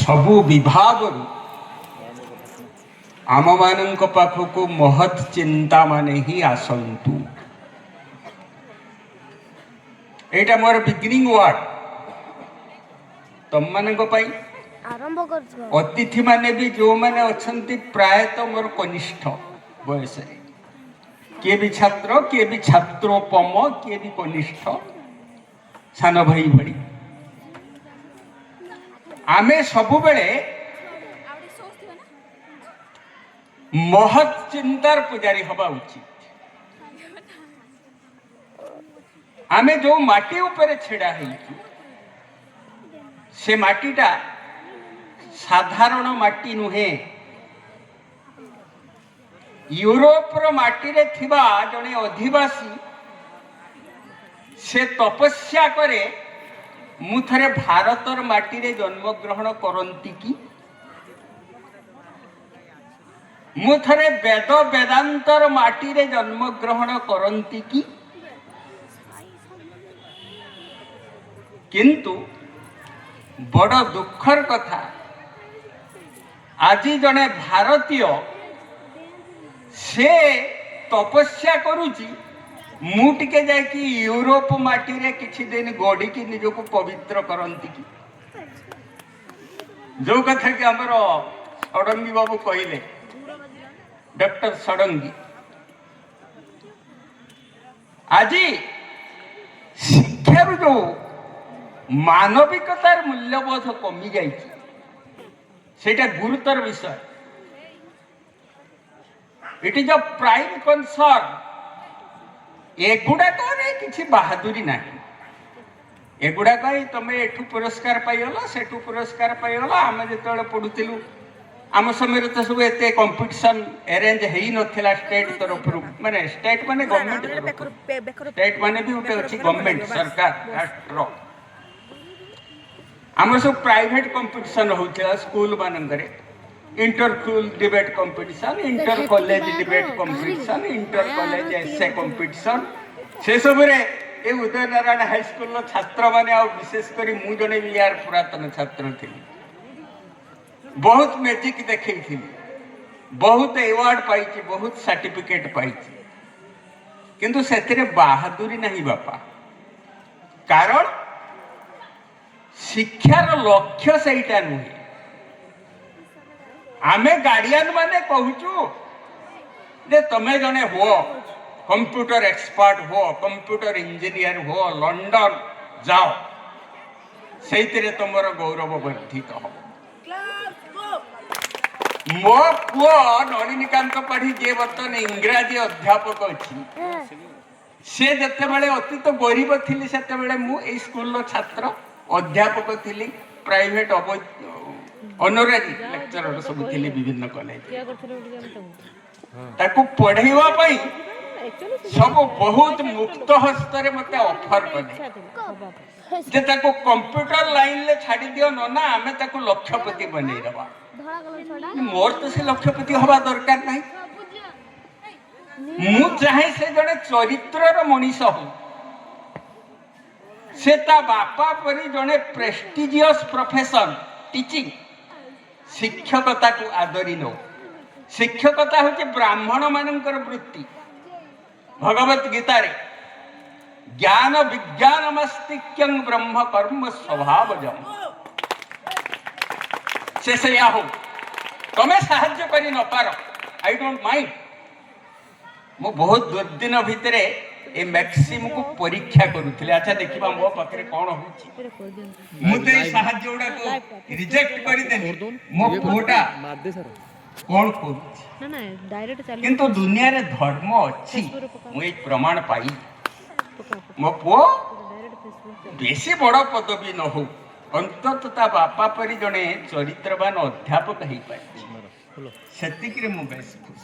सबु विभाग आम मान पाखक महत् चिंता माने ही आसतु। एटा मोर बिगिनिंग वर्ड तुम मान आरंभ कर अतिथि माने भी जो माने अछंती प्रायतः मोर कनिष्ठ बयस किए भी छात्र किए भी छात्रोपम किए भी कनिष्ठ सान भाई भड़ी आमे सबु बेले महत् चिंतार पुजारी हवा उचित। आमे जो माटी ऊपर छेड़ा है से माटीटा साधारण माटी नुहे। यूरोपर माटी रे थिबा जने अधिवासी से तपस्या करे मु थरे भारतर माटी रे जन्म ग्रहण करंती की मु थरे वेद वेदांतर माटी रे जन्म ग्रहण करंती की किंतु बड़ दुखर कथा आज जने भारतीय से तपस्या करुची मु टिके जाकि यूरोप माटी रे किछि दिन गोड़ी की निजको पवित्र करंती की जो कथा कि हमर षडंगी बाबू कहले डॉक्टर षडंगी आज शिक्षार जो मानविकतार मूल्यबोध कमी जाइए सेटा गुरुतर विषय। It is a prime concern. एगुड़ाक किसी बहादुरी ना एगुड़ाक तुम एठू पुरस्कार पाइगल सेठू पुरस्कार पाइगल आम जो पढ़ुलु आम समय तो सब एत कंपिटिशन अरेंज हो ना स्टेट तरफ माने स्टेट माने गवर्नमेंट स्टेट माने भी गोटे अच्छी गवर्नमेंट सरकार राष्ट्र आम सब प्राइवेट कंपिटिशन होता स्कूल मानक inter school debate competition inter college debate competition inter college essay competition से सब ये उदय नारायण हाई स्कूल छात्र माने विशेषकर मु जने भी यार पुरातन छात्र थी बहुत मैजिक देखी बहुत अवार्ड पाई बहुत सर्टिफिकेट पाई किंतु से बहादुरी नहीं बापा कारण शिक्षार लक्ष्य सेटा नुहे। आमे गार्डियन माने कहूचु जे तमे जने हो कंप्यूटर एक्सपर्ट हो कंप्यूटर इंजीनियर हो लंडन जाओ सेइतरे तुमर गौरव वर्धित हो। मो पुओ नलिनीकांत पाढ़ी जे बर्तन इंग्राजी अध्यापक अच्छी से जते बेले अति तो गरीब थी से मु ए स्कूल छात्र अध्यापक थी प्राइवेट ऑनरेरी लेक्चरर सब थी विभिन्न कॉलेज ताकू पढ़ेवा पाई सब बहुत मुक्त हस्तर मते ऑफर कले जे ताकू कंप्यूटर लाइन ले छाड़ी दियो नना आमे ताकू लक्षपति बनै दबा। मोर तो से लक्षपति हवा दरकार नहीं मु चाहे से जड़े चरित्रर मनीष हो से ता बापा परी जड़े प्रेस्टिजियस प्रोफेशन टीचिंग शिक्षकता को आदरी नो। शिक्षकता हूँ ब्राह्मण मानकर वृत्ति भगवत गीता रे ज्ञान विज्ञानमस्तिक्यं ब्रह्म कर्म स्वभावजम् से या हो तमें साहाय्य करी न पार आई डोंट माइंड मु बहुत दुर्दिन भितर ए मैक्सिम को परीक्षा करूथिले। अच्छा देखिबा मो पाखरे कोन होची मु ते साहाय्य उडा को रिजेक्ट करी देनी मो कोटा कोन कोची ना ना डायरेक्ट चल किंतु दुनिया रे धर्म अछि मु एक प्रमाण पाई मो पो बेसी बड़ पदवी न हो अंततः ता बापा परी जने चरित्रवान अध्यापक ही पाई सेतिक रे मु बेस खुश।